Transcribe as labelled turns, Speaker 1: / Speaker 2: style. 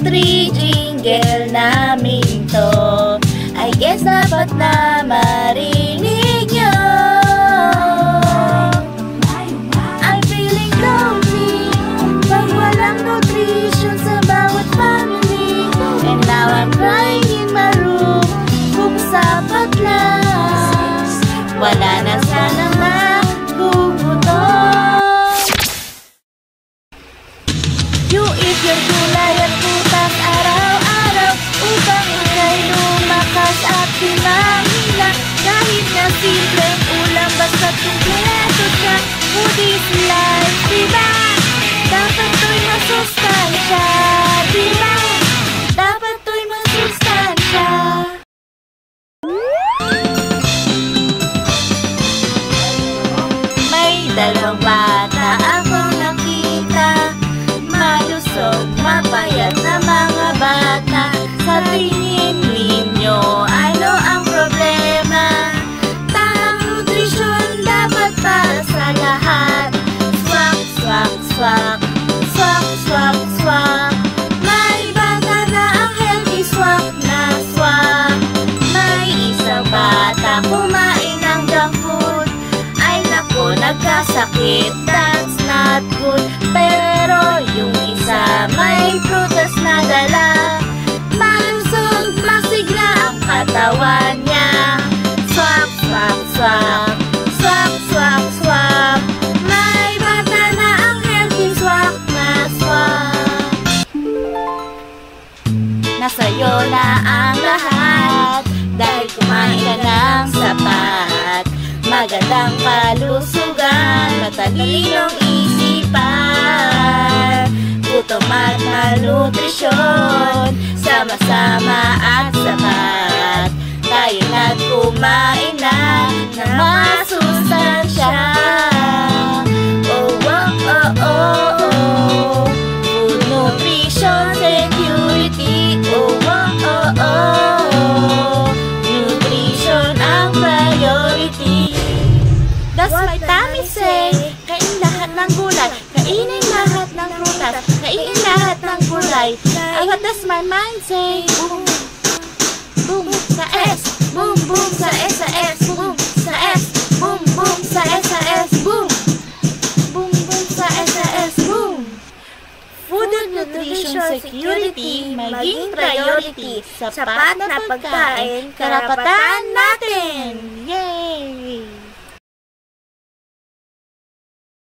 Speaker 1: Nutri-jingle namin to, I guess dapat na marinig nyo. I'm feeling lonely pag walang nutrition sa bawat family. And now I'm crying in my room kung sapat lang, wala na sanang nagugutom. You eat your gulay at putas araw-araw upang ika'y lumakas at pinangila. Kahit na simpleng ulam basta't kumpleto siya. Food is life, diba? Dapat to'y masustansya, diba? Dapat to'y masustansya. May dalawang bata akong nakita, malusog, mapayat na mga bata. Sa tingin ninyo, ano ang problema? Tamang nutrisyon dapat para sa lahat. Swak, swak, swak, swak, swak, swak. May bata na ang healthy swak na swak. May isang bata kumain ng junk food, ay naku, nagkasakit, that's not good. Pero yung isa may prutas na dala, malusog, masigla ang katawan niya. Swak, swak, swak, swak, swak, swak. May bata na ang healthy swak na swak. Nasa'yo na ang lahat, dahil kumain ka ng sapat. Magandang kalusugan, matalinong isipan, gutom at malnutrisyon, sama-sama at sapat. Tayo na't kumain na ng masustansya. Oh, oh, oh, oh, oh. Food nutrition security. Oh, oh, oh, oh. Nutrition ang priority. That's my tummy say. Kain lahat ng gulay, kainin lahat ng prutas, kainin lahat ng gulay. That's my mind say. Boom, boom sa S, boom, boom sa S, sa S, boom sa S, boom, boom sa S, sa S, boom, boom, boom sa S, sa S, boom. Food and nutrition security maging priority. Sapat na pagkain, karapatan na